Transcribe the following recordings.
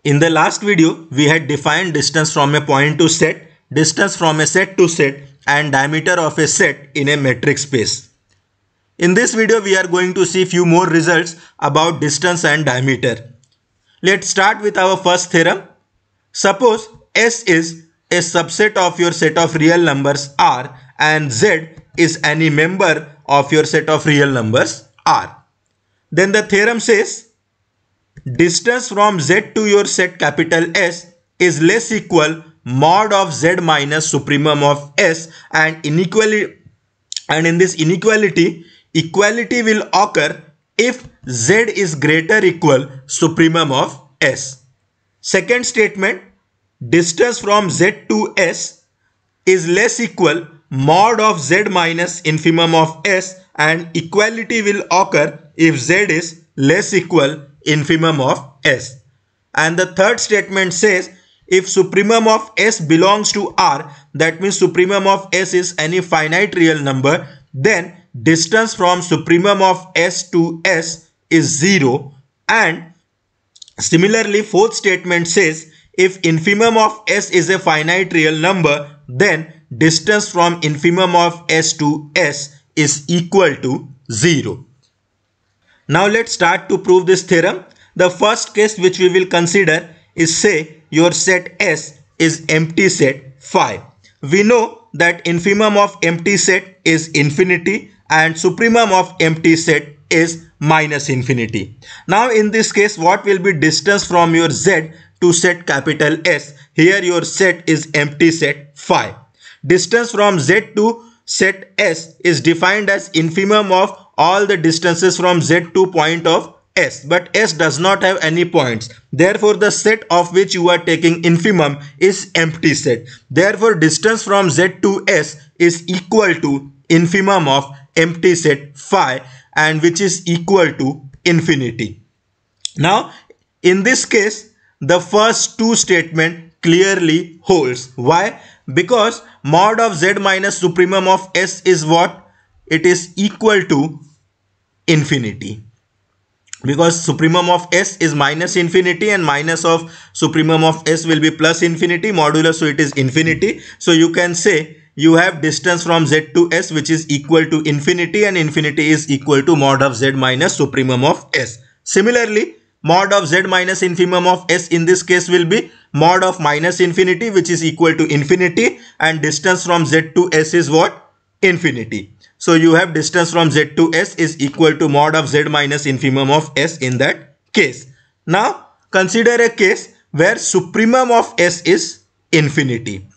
In the last video, we had defined distance from a point to set, distance from a set to set, and diameter of a set in a metric space. In this video, we are going to see few more results about distance and diameter. Let's start with our first theorem. Suppose S is a subset of your set of real numbers R and Z is any member of your set of real numbers R. Then the theorem says distance from Z to your set capital S is less equal mod of Z minus supremum of S, and in this inequality, equality will occur if Z is greater equal supremum of S. Second statement, distance from Z to S is less equal mod of Z minus infimum of S, and equality will occur if Z is less equal infimum of S. And the third statement says if supremum of S belongs to R, that means supremum of S is any finite real number, then distance from supremum of S to S is 0. And similarly, fourth statement says if infimum of S is a finite real number, then distance from infimum of S to S is equal to 0. Now let's start to prove this theorem. The first case which we will consider is, say your set S is empty set phi. We know that infimum of empty set is infinity and supremum of empty set is minus infinity. Now in this case, what will be distance from your Z to set capital S? Here your set is empty set phi. Distance from Z to set S is defined as infimum of all the distances from Z to point of S, but S does not have any points. Therefore, the set of which you are taking infimum is empty set. Therefore, distance from Z to S is equal to infimum of empty set phi, and which is equal to infinity. Now, in this case, the first two statement clearly holds. Why? Because mod of Z minus supremum of S is what? It is equal to infinity. Because supremum of S is minus infinity and minus of supremum of S will be plus infinity modulus, so it is infinity. So you can say you have distance from Z to S which is equal to infinity, and infinity is equal to mod of Z minus supremum of S. Similarly, mod of Z minus infimum of S in this case will be mod of minus infinity which is equal to infinity, and distance from Z to S is what? Infinity. So you have distance from Z to S is equal to mod of Z minus infimum of S in that case. Now consider a case where supremum of S is infinity.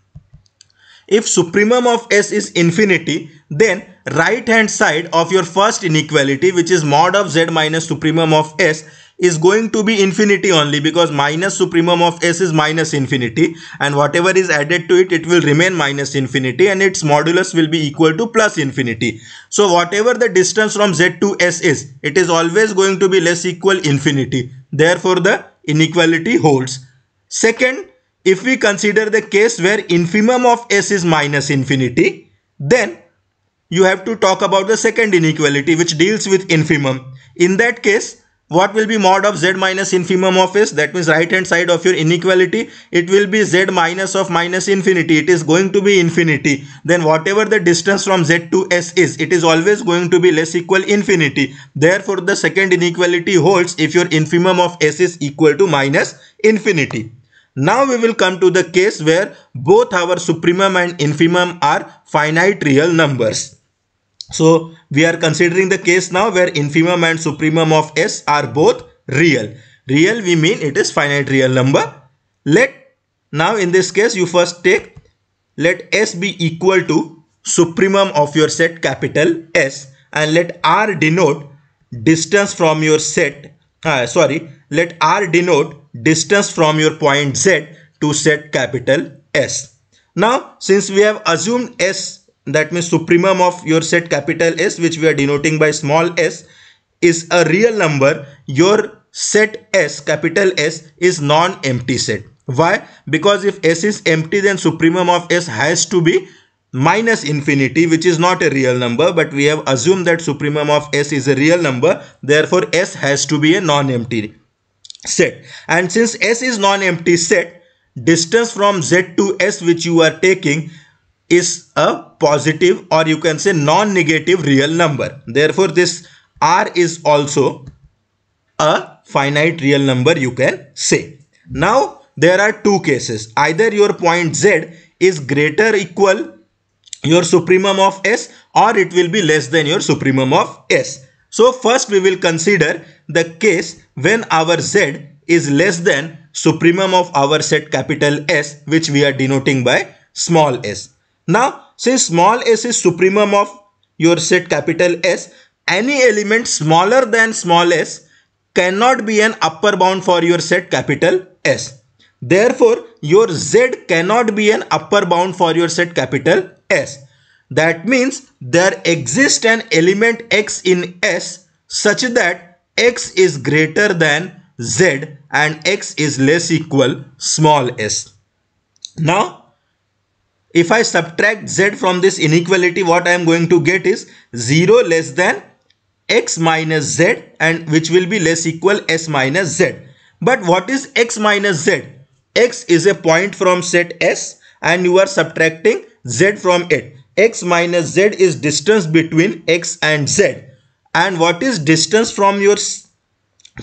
If supremum of S is infinity, then right hand side of your first inequality, which is mod of Z minus supremum of S, is going to be infinity only, because minus supremum of S is minus infinity, and whatever is added to it, it will remain minus infinity, and its modulus will be equal to plus infinity. So whatever the distance from Z to S is, it is always going to be less equal infinity. Therefore the inequality holds. Second, if we consider the case where infimum of S is minus infinity, then you have to talk about the second inequality which deals with infimum. In that case, what will be mod of Z minus infimum of S? That means right hand side of your inequality, it will be Z minus of minus infinity. It is going to be infinity. Then whatever the distance from Z to S is, it is always going to be less equal infinity. Therefore, the second inequality holds if your infimum of S is equal to minus infinity. Now we will come to the case where both our supremum and infimum are finite real numbers. So we are considering the case now where infimum and supremum of S are both real. Real, we mean it is finite real number. Now in this case you first take, let S be equal to supremum of your set capital S, and let R denote distance from your set, let R denote distance from your point Z to set capital S. Now since we have assumed S, that means supremum of your set capital S, which we are denoting by small s, is a real number, your set S, capital S, is non-empty set. Why? Because if S is empty, then supremum of S has to be minus infinity, which is not a real number, but we have assumed that supremum of S is a real number. Therefore, S has to be a non-empty. set. And since S is non-empty set, distance from Z to S which you are taking is a positive, or you can say non-negative real number. Therefore, this R is also a finite real number, you can say. Now, there are two cases. Either your point Z is greater equal your supremum of S, or it will be less than your supremum of S. So first we will consider the case when our Z is less than supremum of our set capital S, which we are denoting by small s. Now, since small s is supremum of your set capital S, any element smaller than small s cannot be an upper bound for your set capital S. Therefore, your Z cannot be an upper bound for your set capital S. That means there exists an element X in S such that X is greater than Z and X is less equal small s. Now, if I subtract Z from this inequality, what I am going to get is 0 less than X minus Z, and which will be less equal S minus Z. But what is X minus Z? X is a point from set S and you are subtracting Z from it. X minus Z is distance between X and Z. And what is distance from your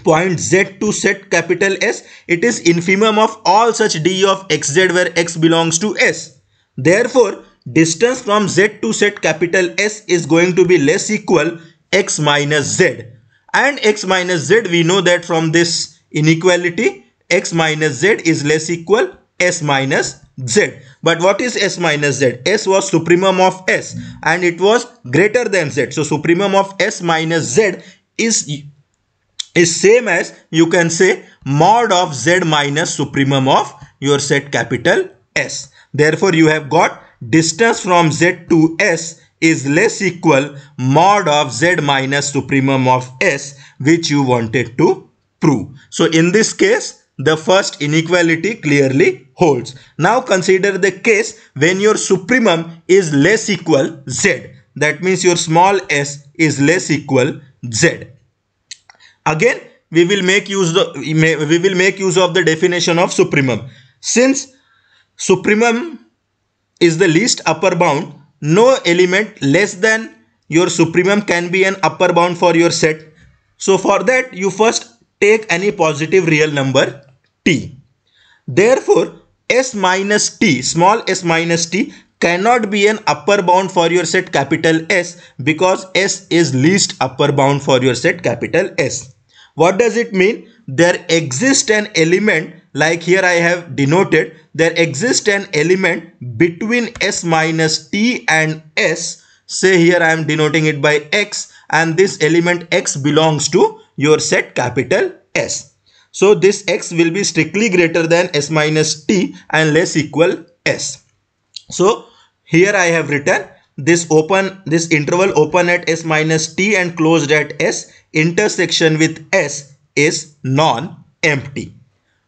point Z to set capital S? It is infimum of all such d of xz where x belongs to S. Therefore, distance from Z to set capital S is going to be less equal X minus Z. And X minus Z, we know that from this inequality, X minus Z is less equal S minus Z. But what is S minus Z? S was supremum of S and it was greater than Z. So supremum of S minus Z is same as, you can say, mod of Z minus supremum of your set capital S. Therefore, you have got distance from Z to S is less equal mod of Z minus supremum of S, which you wanted to prove. So in this case, the first inequality clearly holds. Now consider the case when your supremum is less equal Z. That means your small s is less equal Z. Again, we will make use of the definition of supremum. Since supremum is the least upper bound, no element less than your supremum can be an upper bound for your set. So for that, you first take any positive real number t. Therefore, s minus t, small s minus t, cannot be an upper bound for your set capital S because S is least upper bound for your set capital S. What does it mean? There exists an element, like here I have denoted, there exists an element between S minus t and S. Say here I am denoting it by X, and this element X belongs to your set capital S. So this X will be strictly greater than S minus t and less equal S. So here I have written this interval open at S minus t and closed at S, intersection with S is non-empty.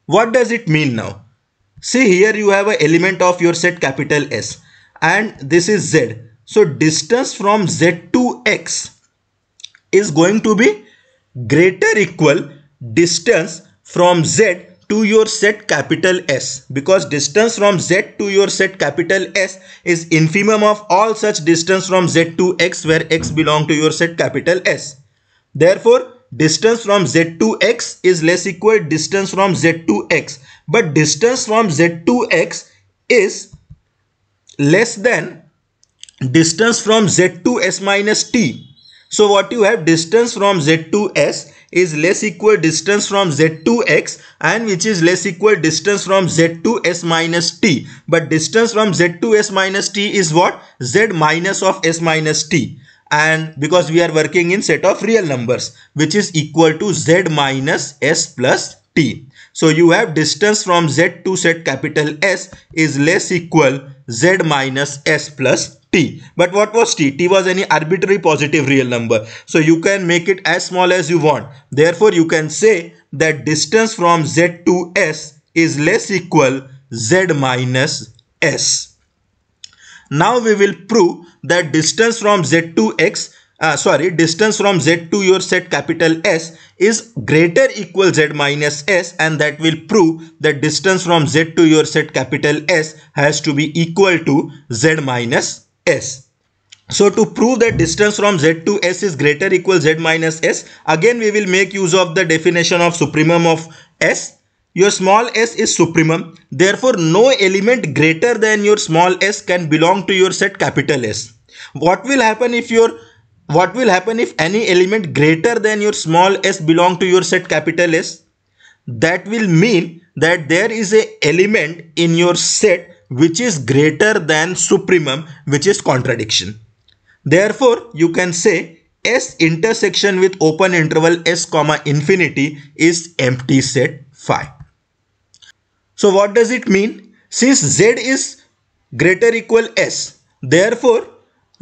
What does it mean now? See, here you have an element of your set capital S and this is Z. So distance from Z to X is going to be greater equal distance from Z to your set capital S, because distance from Z to your set capital S is infimum of all such distance from Z to X where X belong to your set capital S. Therefore, distance from Z to X is less equal distance from Z to X, but distance from Z to X is less than distance from Z to S minus t. So what you have, distance from Z to S is less equal distance from Z to X, and which is less equal distance from Z to S minus t. But distance from Z to S minus t is what? Z minus of S minus t. And because we are working in set of real numbers, which is equal to Z minus S plus t. So you have distance from Z to set capital S is less equal Z minus S plus t. But what was t? T was any arbitrary positive real number. So you can make it as small as you want. Therefore, you can say that distance from Z to S is less equal Z minus S. Now we will prove that distance from Z to X distance from Z to your set capital S is greater equal Z minus S, and that will prove that distance from Z to your set capital S has to be equal to Z minus S. So to prove that distance from Z to S is greater equal Z minus S, again we will make use of the definition of supremum of S. Your small s is supremum, therefore no element greater than your small s can belong to your set capital S. What will happen if any element greater than your small s belong to your set capital S? That will mean that there is a element in your set which is greater than supremum, which is contradiction. Therefore, you can say S intersection with open interval S comma infinity is empty set phi. So what does it mean? Since Z is greater equal S, therefore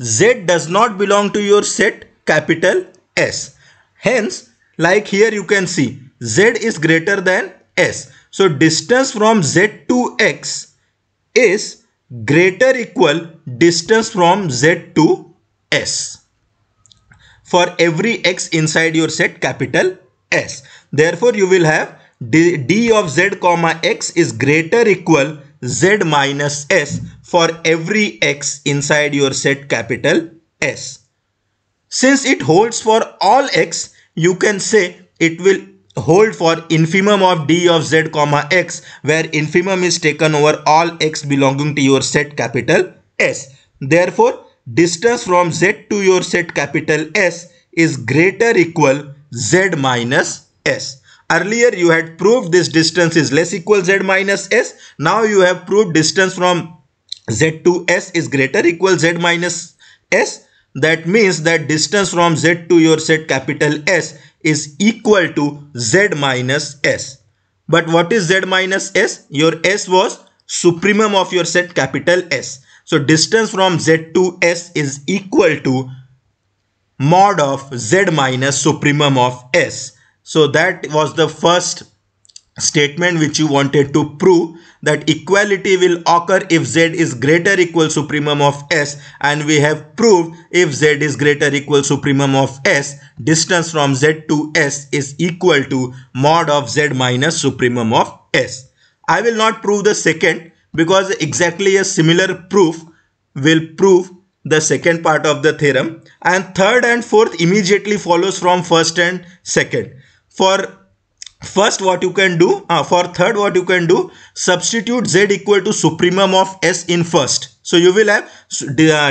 Z does not belong to your set capital S. Hence, like here you can see Z is greater than S. So distance from Z to X is greater equal distance from Z to S for every X inside your set capital S. Therefore, you will have d of Z comma X is greater equal Z minus S for every X inside your set capital S. Since it holds for all X, you can say it will hold for infimum of d of Z comma X, where infimum is taken over all X belonging to your set capital S. Therefore, distance from Z to your set capital S is greater equal Z minus S. Earlier you had proved this distance is less equal Z minus S. Now you have proved distance from Z to S is greater equal Z minus S. That means that distance from Z to your set capital S is equal to Z minus S. But what is Z minus S? Your S was supremum of your set capital S. So distance from Z to S is equal to mod of Z minus supremum of S. So that was the first statement which you wanted to prove, that equality will occur if Z is greater equal supremum of S, and we have proved if Z is greater equal supremum of S, distance from Z to S is equal to mod of Z minus supremum of S. I will not prove the second because exactly a similar proof will prove the second part of the theorem, and third and fourth immediately follows from first and second. For third what you can do, substitute Z equal to supremum of S in first. So you will have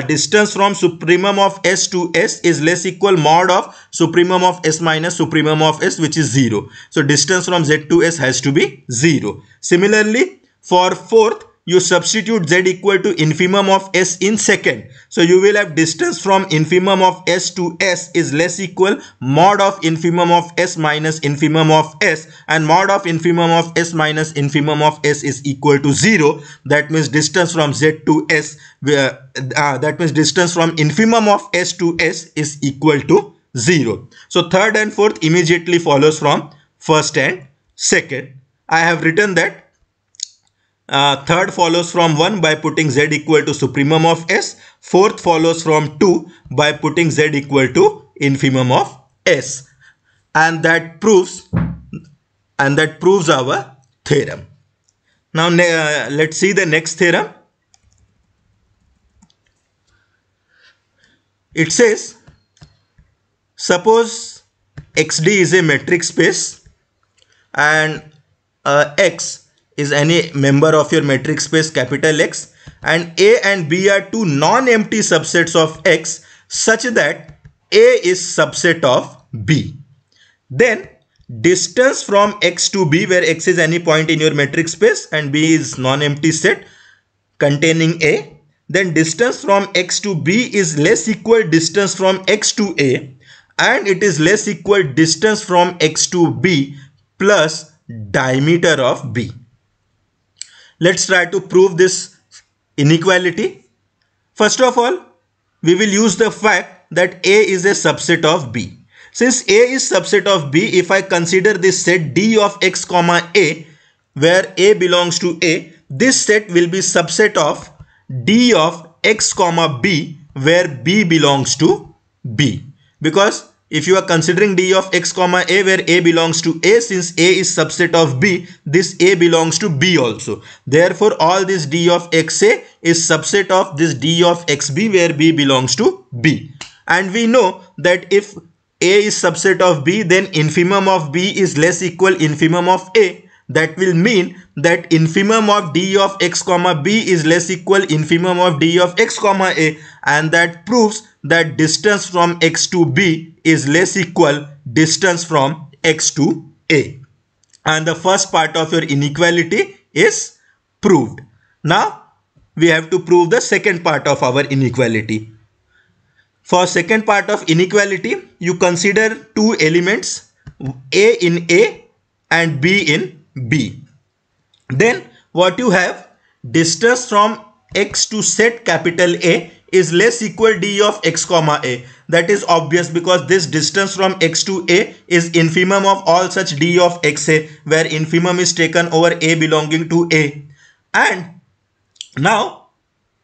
distance from supremum of S to S is less equal mod of supremum of S minus supremum of S, which is 0. So distance from Z to S has to be 0. Similarly, for fourth, you substitute Z equal to infimum of S in second. So you will have distance from infimum of S to S is less equal mod of infimum of S minus infimum of S, and mod of infimum of S minus infimum of S is equal to 0. That means distance from Z to S, that means distance from infimum of S to S is equal to 0. So third and fourth immediately follows from first and second. I have written that third follows from 1 by putting Z equal to supremum of S. Fourth follows from 2 by putting Z equal to infimum of S. And that proves our theorem. Now let's see the next theorem. It says, suppose XD is a metric space and X is any member of your metric space capital X, and A and B are two non-empty subsets of X such that A is subset of B. Then distance from X to B, where X is any point in your metric space and B is non-empty set containing A, then distance from X to B is less equal distance from X to A, and it is less equal distance from X to B plus diameter of B. Let's try to prove this inequality. First of all, we will use the fact that A is a subset of B. Since A is subset of B, if I consider this set D of X comma A, where A belongs to A, this set will be subset of D of X comma B, where B belongs to B. because if you are considering d of x comma a where a belongs to a, since a is subset of b, this a belongs to b also. Therefore, all this d of xa is subset of this d of xb where b belongs to b. And we know that if a is subset of b, then infimum of b is less equal infimum of a. That will mean that infimum of d of x comma b is less equal infimum of d of x comma a, and that proves that distance from x to b is less equal distance from x to a. And the first part of your inequality is proved. Now we have to prove the second part of our inequality. For second part of inequality, you consider two elements, a in a and b in b. Then what you have, distance from x to set capital A is less equal d of x comma a. That is obvious because this distance from x to a is infimum of all such d of xa, where infimum is taken over a belonging to a. And now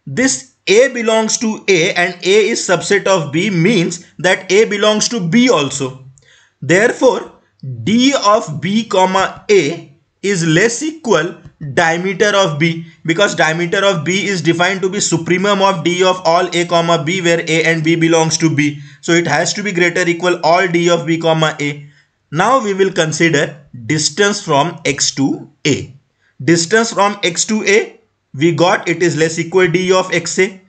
this a belongs to a and a is subset of b means that a belongs to b also. Therefore, d of b comma a is less equal diameter of b, because diameter of b is defined to be supremum of d of all a comma b where a and b belongs to b. So it has to be greater equal all d of b comma a. Now we will consider distance from x to a. Distance from x to a, we got it is less equal d of xa.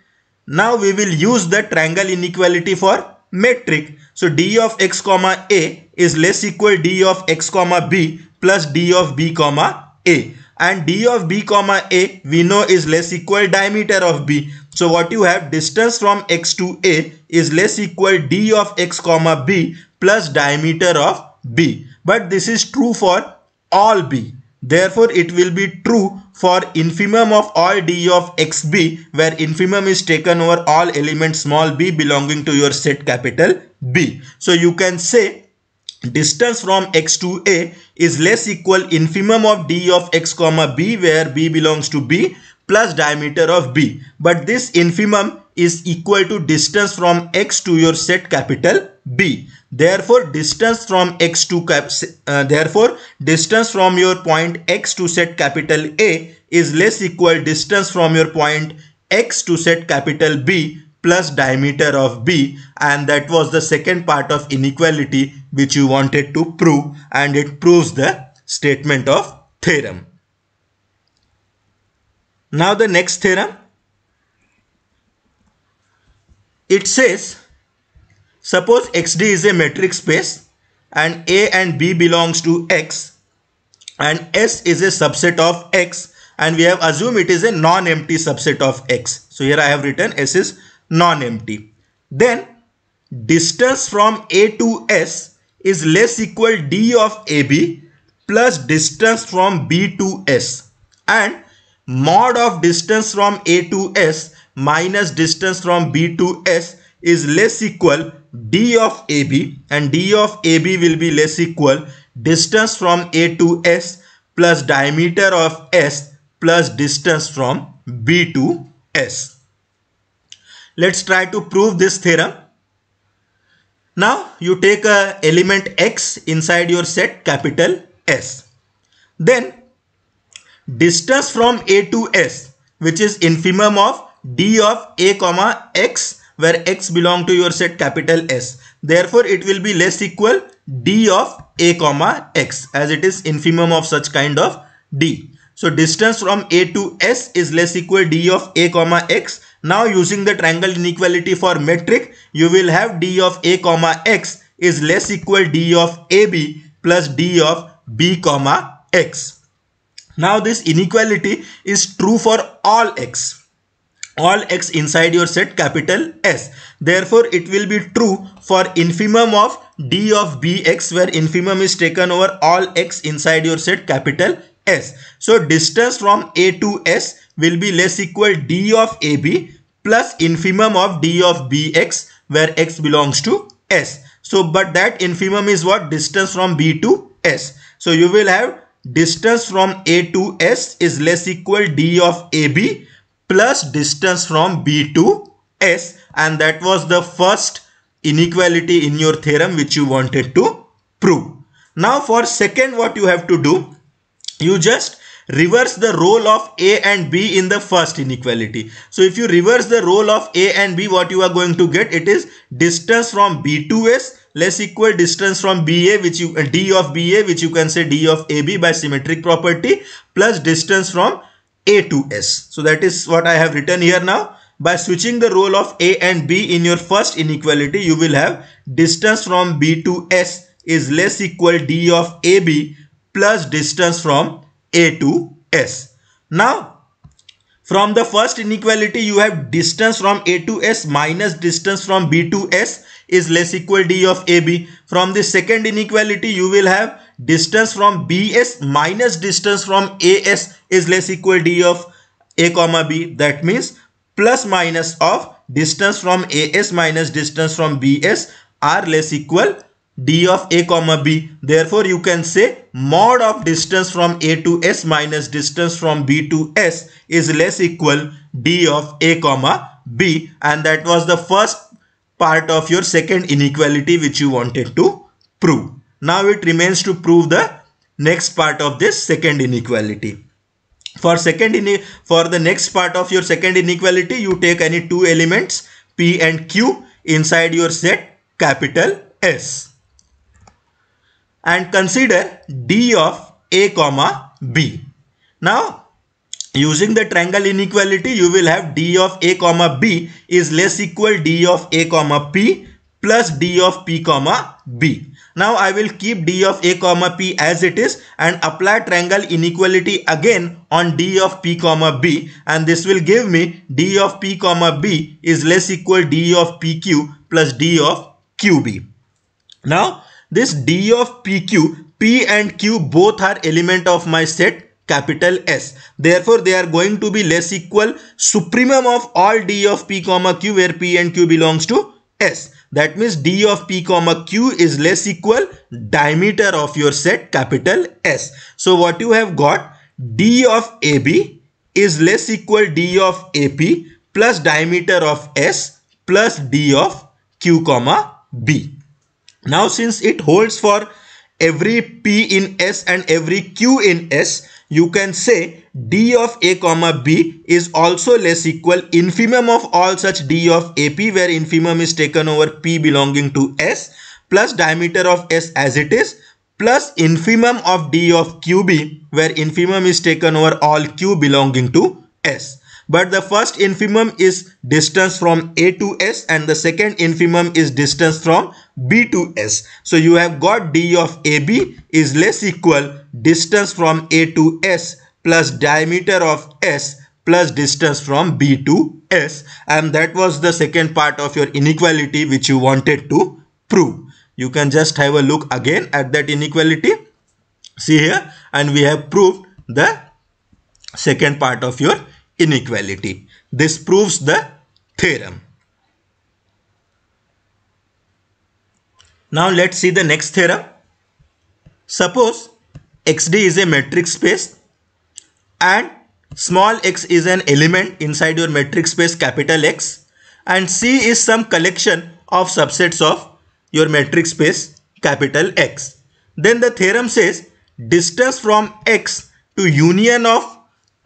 Now we will use the triangle inequality for metric. So d of x comma a is less equal d of x comma b plus d of b comma a, and d of b comma a we know is less equal diameter of b. So what you have, distance from x to a is less equal d of x comma b plus diameter of b. But this is true for all b. Therefore, it will be true for infimum of all d of xb, where infimum is taken over all elements small b belonging to your set capital B. So you can say distance from x to a is less equal infimum of d of x comma b where b belongs to b plus diameter of b. But this infimum is equal to distance from x to your set capital B. Therefore, distance from x to distance from your point x to set capital A is less equal distance from your point x to set capital B plus diameter of B, and that was the second part of inequality which you wanted to prove, and it proves the statement of theorem. Now the next theorem, it says, suppose XD is a metric space and A and B belongs to X and S is a subset of X, and we have assumed it is a non-empty subset of X. So here I have written S is non-empty. Then distance from A to S is less equal D of AB plus distance from B to S, and mod of distance from A to S minus distance from B to S is less equal D of AB, and D of AB will be less equal distance from A to S plus diameter of S plus distance from B to S. Let's try to prove this theorem. Now you take a element X inside your set capital S. Then distance from A to S, which is infimum of D of A comma X, where X belong to your set capital S. Therefore, it will be less equal D of A comma X, as it is infimum of such kind of D. So distance from A to S is less equal D of A comma X. Now using the triangle inequality for metric, you will have D of A comma X is less equal D of AB plus D of B comma X. Now this inequality is true for all X inside your set capital S. Therefore, it will be true for infimum of D of Bx, where infimum is taken over all X inside your set capital S. So distance from A to S will be less equal D of AB plus infimum of D of Bx, where X belongs to S. So but that infimum is what? Distance from B to S. So you will have distance from A to S is less equal D of AB plus distance from B to S, and that was the first inequality in your theorem which you wanted to prove. Now for second, what you have to do, you just reverse the role of A and B in the first inequality. So if you reverse the role of A and B, what you are going to get, it is distance from B to S less equal distance from BA, which you D of BA, which you can say D of AB by symmetric property, plus distance from A to S. So that is what I have written here now. By switching the role of A and B in your first inequality, you will have distance from B to S is less equal D of AB plus distance from A to S. Now, from the first inequality, you have distance from A to S minus distance from B to S is less equal D of AB. From the second inequality, you will have distance from BS minus distance from AS is less equal D of A comma B. That means plus minus of distance from AS minus distance from BS are less equal D of A comma B. Therefore, you can say mod of distance from A to S minus distance from B to S is less equal D of A comma B. And that was the first part of your second inequality which you wanted to prove. Now it remains to prove the next part of this second inequality. For the next part of your second inequality, you take any two elements P and Q inside your set capital S and consider D of A comma B. Now using the triangle inequality, you will have D of A comma B is less equal D of A comma P plus D of P comma B. Now I will keep D of A comma P as it is and apply triangle inequality again on D of P comma B, and this will give me D of P comma B is less equal D of PQ plus D of QB. Now this D of PQ, P and Q both are element of my set capital S. Therefore, they are going to be less equal supremum of all D of P comma Q where P and Q belongs to S. That means D of P comma Q is less equal diameter of your set capital S. So what you have got, D of AB is less equal D of AP plus diameter of S plus D of Q comma B. Now since it holds for every P in S and every Q in S, you can say D of A comma B is also less equal infimum of all such D of AP where infimum is taken over P belonging to S plus diameter of S as it is plus infimum of D of QB where infimum is taken over all Q belonging to S. But the first infimum is distance from A to S and the second infimum is distance from B to S. So you have got D of AB is less equal distance from A to S plus diameter of S plus distance from B to S, and that was the second part of your inequality which you wanted to prove. You can just have a look again at that inequality. See here, and we have proved the second part of your inequality. This proves the theorem. Now let's see the next theorem. Suppose XD is a metric space and small x is an element inside your metric space capital X, and C is some collection of subsets of your metric space capital X. Then the theorem says distance from X to union of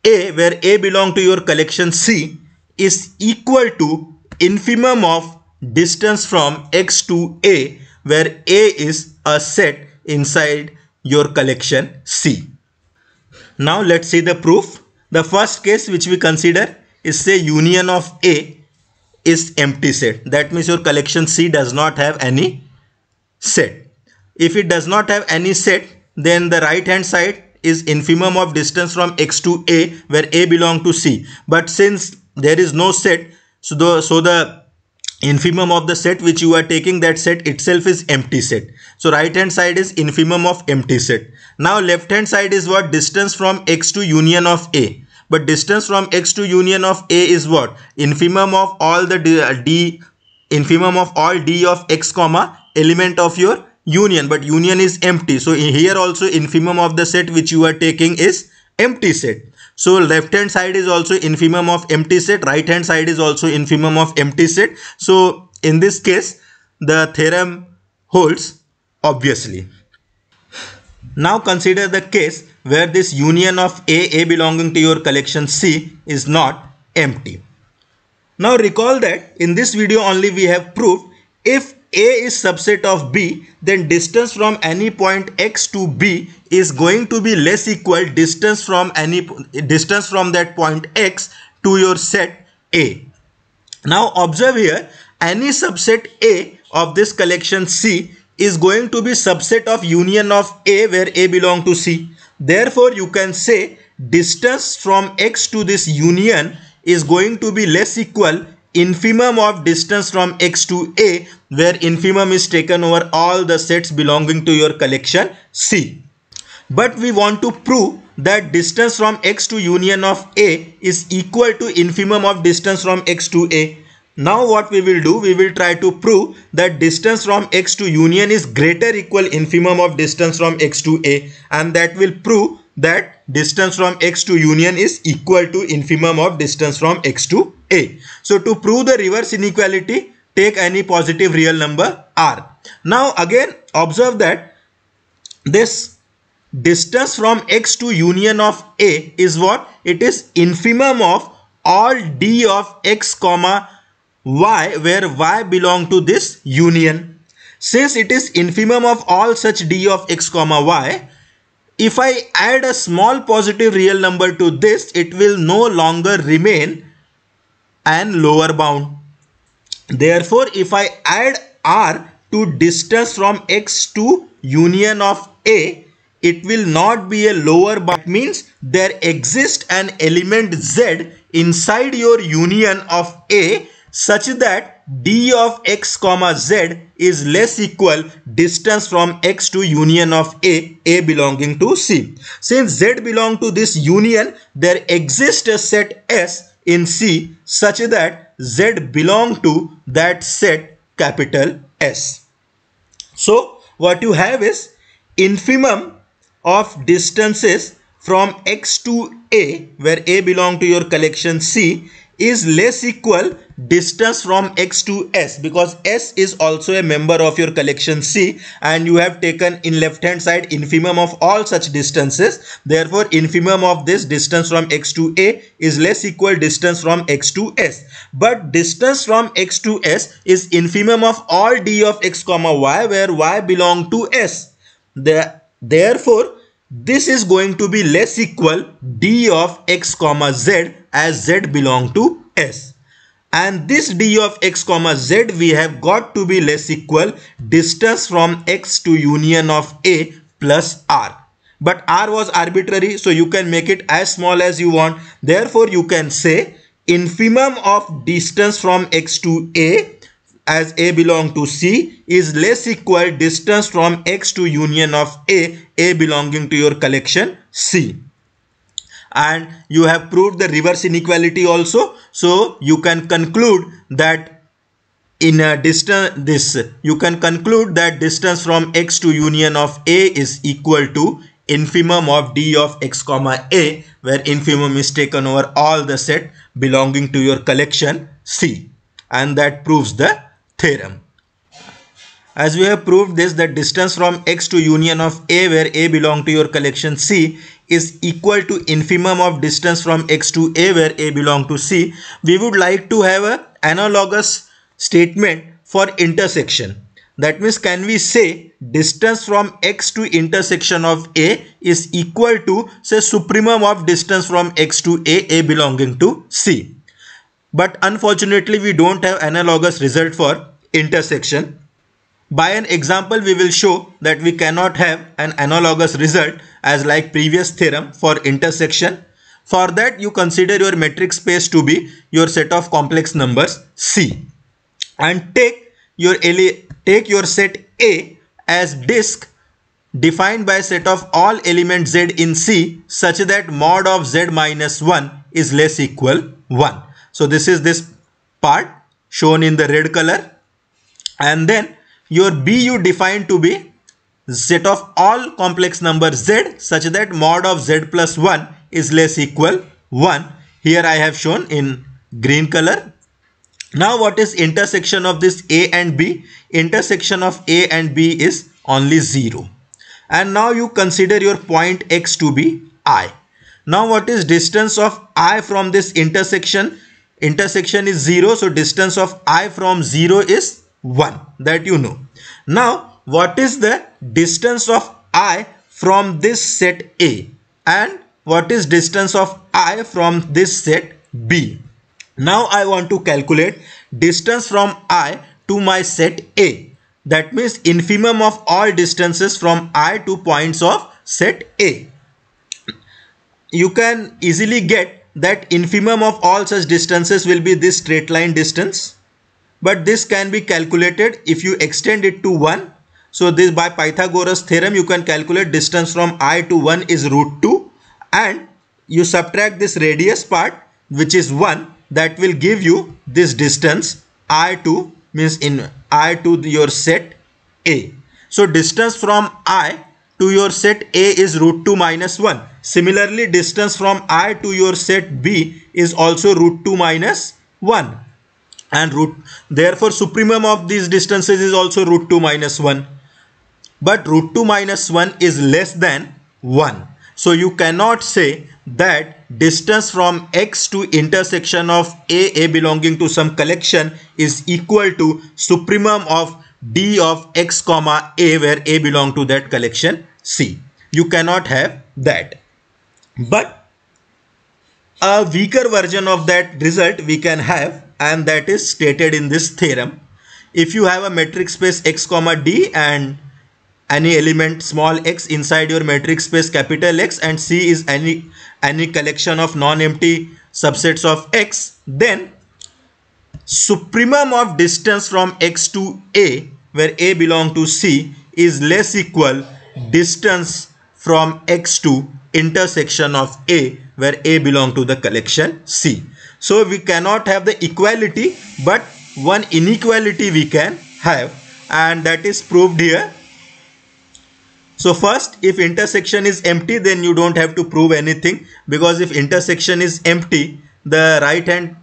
A where A belong to your collection C is equal to infimum of distance from X to A where A is a set inside your collection C. Now let's see the proof. The first case which we consider is say union of A is empty set. That means your collection C does not have any set. If it does not have any set, then the right hand side is infimum of distance from X to A where A belong to C. But since there is no set, so the infimum of the set which you are taking, that set itself is empty set. So right hand side is infimum of empty set. Now left hand side is what? Distance from X to union of A. But distance from X to union of A is what? Infimum of all the infimum of all D of X comma element of your union, but union is empty. So here also infimum of the set which you are taking is empty set. So left hand side is also infimum of empty set, right hand side is also infimum of empty set. So in this case the theorem holds obviously. Now consider the case where this union of A belonging to your collection C is not empty. Now recall that in this video only we have proved if A is subset of B, then distance from any point X to B is going to be less equal distance from that point X to your set A. Now observe here, any subset A of this collection C is going to be subset of union of A where A belong to C. Therefore you can say distance from X to this union is going to be less equal infimum of distance from X to A, where infimum is taken over all the sets belonging to your collection C. But we want to prove that distance from X to union of A is equal to infimum of distance from X to A. Now what we will do, we will try to prove that distance from X to union is greater equal infimum of distance from X to A, and that will prove that distance from X to union is equal to infimum of distance from X to A. So to prove the reverse inequality, take any positive real number R. Now again observe that this distance from X to union of A is what? It is infimum of all D of X comma Y, where Y belong to this union. Since it is infimum of all such D of X comma Y, if I add a small positive real number to this, it will no longer remain an lower bound. Therefore, if I add R to distance from X to union of A, it will not be a lower bound. It means there exists an element Z inside your union of A such that D of X comma Z is less equal distance from X to union of A belonging to C. Since Z belong to this union, there exists a set S in C such that Z belong to that set capital S. So what you have is infimum of distances from X to A, where A belong to your collection C, is less equal distance from X to S, because S is also a member of your collection C and you have taken in left hand side infimum of all such distances. Therefore infimum of this distance from X to A is less equal distance from X to S. But distance from X to S is infimum of all D of X comma Y, where Y belong to S. Therefore this is going to be less equal D of X comma Z, as Z belong to S. And this D of X comma Z we have got to be less equal distance from X to union of A plus R. But R was arbitrary, so you can make it as small as you want. Therefore you can say infimum of distance from X to A, as A belong to C, is less equal distance from X to union of A belonging to your collection C. And you have proved the reverse inequality also. So you can conclude that distance from X to union of A is equal to infimum of D of X comma A, where infimum is taken over all the set belonging to your collection C. And that proves the theorem. As we have proved this, that distance from X to union of A, where A belong to your collection C, is equal to infimum of distance from X to A, where A belong to C, we would like to have an analogous statement for intersection. That means, can we say distance from X to intersection of A is equal to, say, supremum of distance from X to A belonging to C. But unfortunately we don't have analogous result for intersection. By an example we will show that we cannot have an analogous result as like previous theorem for intersection. For that you consider your metric space to be your set of complex numbers C, and take your set A as disk defined by set of all elements Z in C such that mod of Z minus 1 is less equal 1. So this is this part shown in the red color, and then your B you define to be set of all complex numbers Z such that mod of Z plus 1 is less equal 1. Here I have shown in green color. Now what is intersection of this A and B? Intersection of A and B is only 0. And now you consider your point X to be I. Now what is distance of I from this intersection? Intersection is 0, so distance of I from 0 is 1, that you know. Now what is the distance of I from this set A, and what is distance of I from this set B? Now I want to calculate distance from I to my set A. That means infimum of all distances from I to points of set A. You can easily get that infimum of all such distances will be this straight line distance. But this can be calculated if you extend it to 1. So this, by Pythagoras theorem, you can calculate distance from I to 1 is √2, and you subtract this radius part, which is 1. That will give you this distance I2, means in I to your set A. So distance from I to your set A is √2 minus 1. Similarly, distance from I to your set B is also √2 minus 1. And therefore supremum of these distances is also √2 minus 1. But √2 minus 1 is less than 1. So you cannot say that distance from X to intersection of A belonging to some collection is equal to supremum of D of X comma A, where A belong to that collection C. You cannot have that. But a weaker version of that result we can have, and that is stated in this theorem. If you have a metric space X comma D and any element small x inside your metric space capital X, and C is any collection of non-empty subsets of X, then supremum of distance from X to A, where A belong to C, is less equal distance from X to intersection of A, where A belong to the collection C. So we cannot have the equality, but one inequality we can have, and that is proved here. So first, if intersection is empty, then you don't have to prove anything, because if intersection is empty, the right hand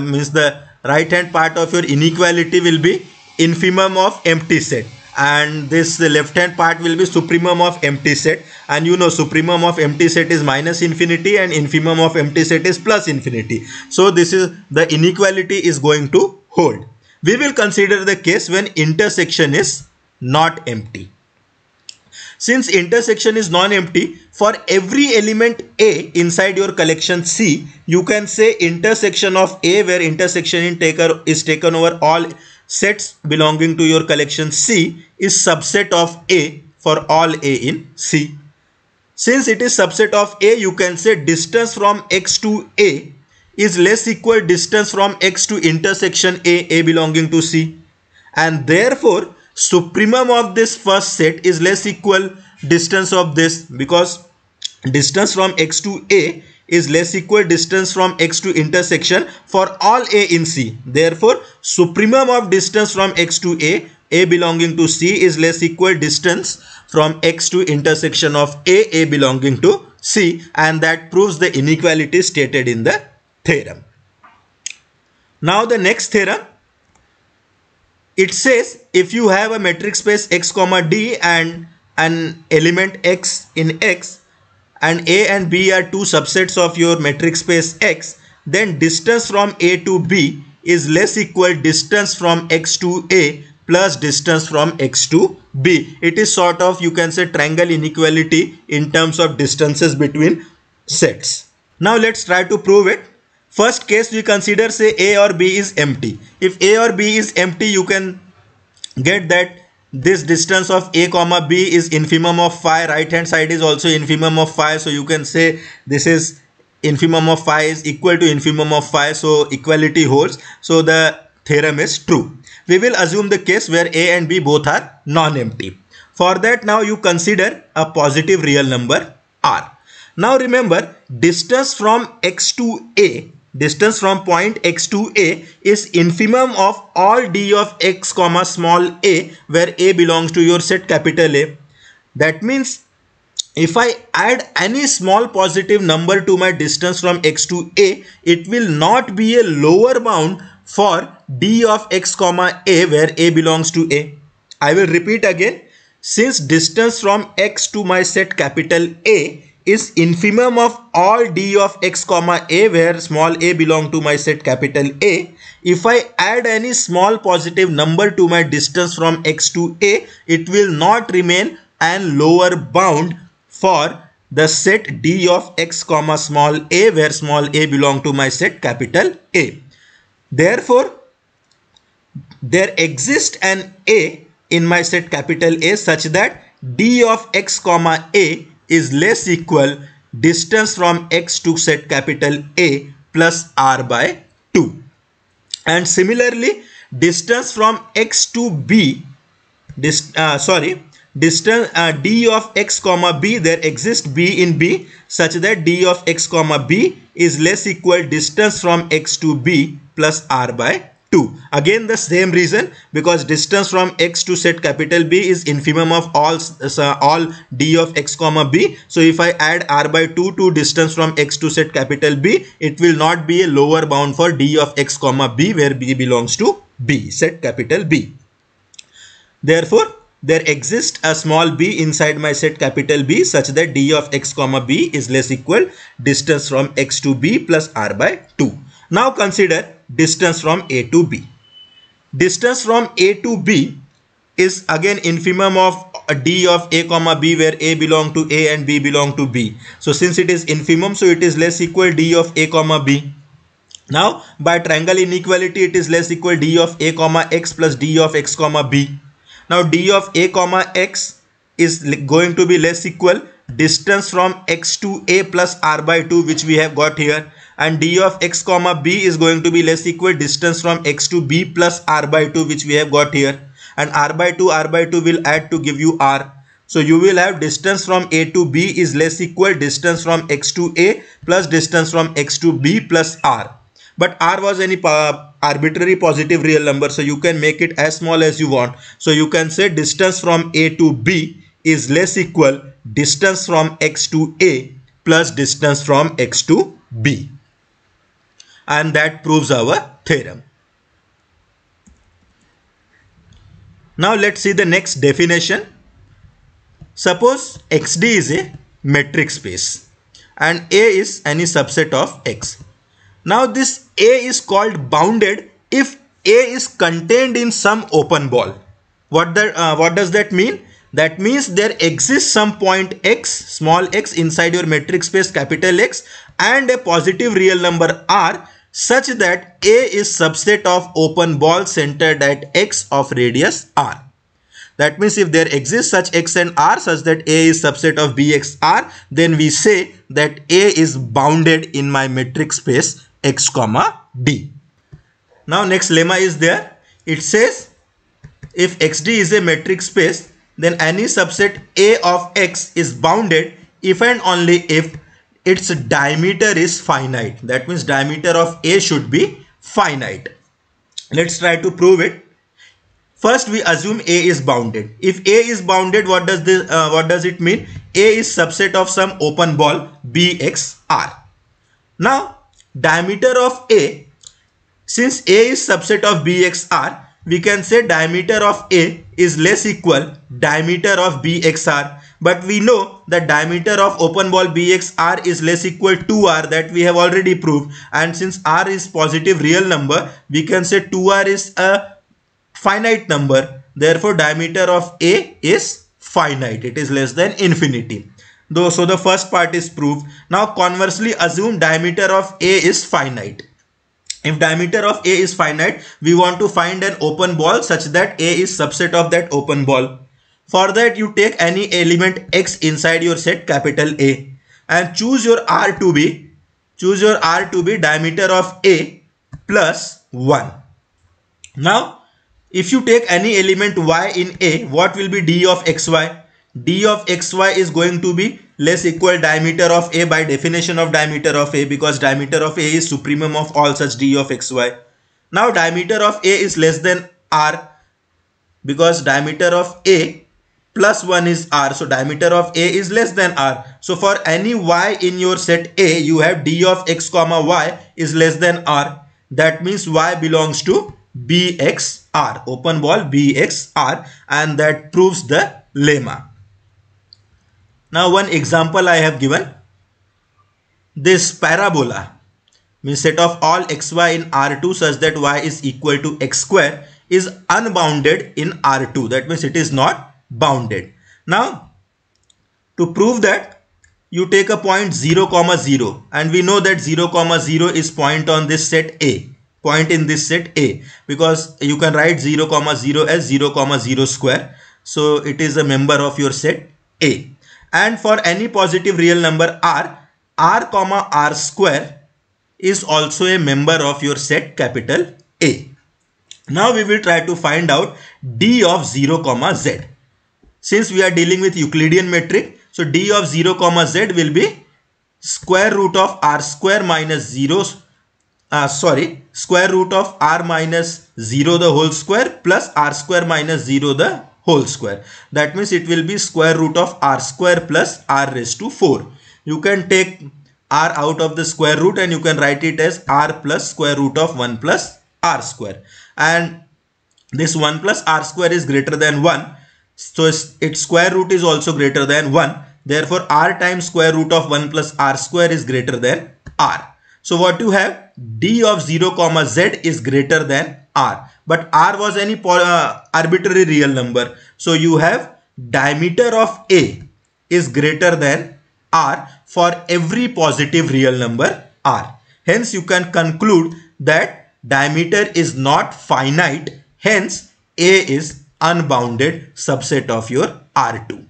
means the right hand part of your inequality will be infimum of empty set, and this left hand part will be supremum of empty set, and you know supremum of empty set is minus infinity and infimum of empty set is plus infinity. So this is the inequality is going to hold. We will consider the case when intersection is not empty. Since intersection is non-empty, for every element A inside your collection C, you can say intersection of A, where intersection is taken over all sets belonging to your collection C, is subset of A for all A in C. Since it is subset of A, you can say distance from X to A is less equal distance from X to intersection A belonging to C, and therefore supremum of this first set is less equal distance of this, because distance from X to A is less equal distance from X to intersection for all A in C. Therefore supremum of distance from X to A belonging to C, is less equal distance from X to intersection of A belonging to C, and that proves the inequality stated in the theorem. Now the next theorem, it says if you have a metric space X comma D and an element X in X, and A and B are two subsets of your metric space X, then distance from A to B is less equal distance from X to A plus distance from X to B. It is sort of, you can say, triangle inequality in terms of distances between sets. Now let's try to prove it. First case we consider, say A or B is empty. If A or B is empty, you can get that this distance of A comma B is infimum of phi. Right hand side is also infimum of phi. So you can say this is infimum of phi is equal to infimum of phi. So equality holds. So the theorem is true. We will assume the case where A and B both are non-empty. For that, now you consider a positive real number R. Now remember, distance from X to A, distance from point X to A is infimum of all D of X comma small a, where A belongs to your set capital A. That means if I add any small positive number to my distance from X to A, it will not be a lower bound for d of x comma a where a belongs to a. I will repeat again. Since distance from x to my set capital A is infimum of all d of x comma a where small a belong to my set capital A, if I add any small positive number to my distance from x to a, it will not remain an lower bound for the set d of x comma small a where small a belong to my set capital A. Therefore, there exists an a in my set capital A such that d of x comma a is less equal distance from x to set capital A plus r by 2. And similarly, distance from x to b, distance d of x comma b, there exists b in b such that d of x comma b is less equal distance from x to b plus r by 2. Again the same reason, because distance from x to set capital B is infimum of all d of x comma b. So if I add r by 2 to distance from x to set capital B, it will not be a lower bound for d of x comma b where b belongs to b, set capital B. Therefore, there exists a small b inside my set capital B such that d of x comma b is less equal distance from x to b plus r by 2. Now consider distance from A to B. Distance from A to B is again infimum of d of a comma b where a belong to a and b belong to b. So since it is infimum, so it is less equal d of a comma b. Now by triangle inequality, it is less equal d of a comma x plus d of x comma b. Now d of a comma x is going to be less equal distance from x to a plus r by 2, which we have got here, and d of x comma b is going to be less equal distance from x to b plus r by 2, which we have got here, and r by 2 will add to give you r. So you will have distance from a to b is less equal distance from x to a plus distance from x to b plus r. But r was any arbitrary positive real number, so you can make it as small as you want. So you can say distance from a to b is less equal distance from x to a plus distance from x to b. And that proves our theorem. Now let's see the next definition. Suppose XD is a metric space and A is any subset of X. Now this A is called bounded if A is contained in some open ball. What does that mean? That means there exists some point x, small x, inside your metric space capital X and a positive real number r such that A is subset of open ball centered at x of radius r. That means if there exists such x and r such that A is subset of bxr, then we say that A is bounded in my metric space x comma d. Now next lemma is there. It says if XD is a metric space, then any subset A of X is bounded if and only if its diameter is finite. That means diameter of A should be finite. Let's try to prove it. First we assume A is bounded. If A is bounded, what does it mean? A is subset of some open ball Bxr. Now diameter of A, since A is subset of Bxr, we can say diameter of A is less equal diameter of Bxr. But we know that diameter of open ball Bxr is less equal to r, that we have already proved. And since r is positive real number, we can say 2r is a finite number. Therefore diameter of A is finite. It is less than infinity. So the first part is proved. Now conversely assume diameter of A is finite. If diameter of A is finite, we want to find an open ball such that A is subset of that open ball. For that you take any element x inside your set capital A and choose your r to be diameter of A plus 1. Now if you take any element y in A, what will be d of xy? D of xy is going to be less equal diameter of A by definition of diameter of A, because diameter of A is supremum of all such d of xy. Now diameter of A is less than r because diameter of A plus 1 is r. So diameter of A is less than r. So for any y in your set A, you have d of x comma y is less than r. That means y belongs to Bxr, open ball Bxr, and that proves the lemma. Now one example I have given. This parabola means set of all xy in R2 such that y is equal to x square is unbounded in R2. That means it is not bounded. Now to prove that, you take a point 0, 0, and we know that 0, 0 is point on this set A, point in this set A, because you can write 0, 0 as 0, 0 square. So it is a member of your set A. And for any positive real number r, r square is also a member of your set capital A. Now we will try to find out d of 0, z. Since we are dealing with Euclidean metric, so d of 0, z will be square root of r square minus 0, square root of r minus 0 the whole square plus r square minus 0 the whole square. That means it will be square root of r square plus r raised to 4. You can take r out of the square root and you can write it as r plus square root of 1 plus r square. And this 1 plus r square is greater than 1. So its square root is also greater than 1. Therefore, r times square root of 1 plus r square is greater than r. So what you have, d of 0, z is greater than r. But r was any arbitrary real number. So you have diameter of A is greater than r for every positive real number r. Hence, you can conclude that diameter is not finite. Hence, A is unbounded subset of your R2.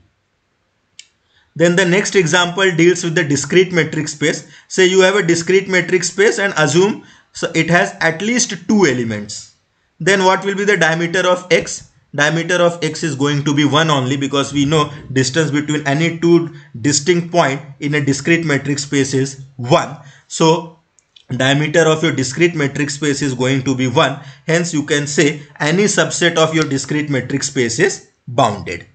Then the next example deals with the discrete metric space. Say you have a discrete metric space and assume so it has at least 2 elements. Then what will be the diameter of X? Diameter of X is going to be 1 only, because we know distance between any two distinct point in a discrete metric space is 1. So diameter of your discrete metric space is going to be 1. Hence you can say any subset of your discrete metric space is bounded.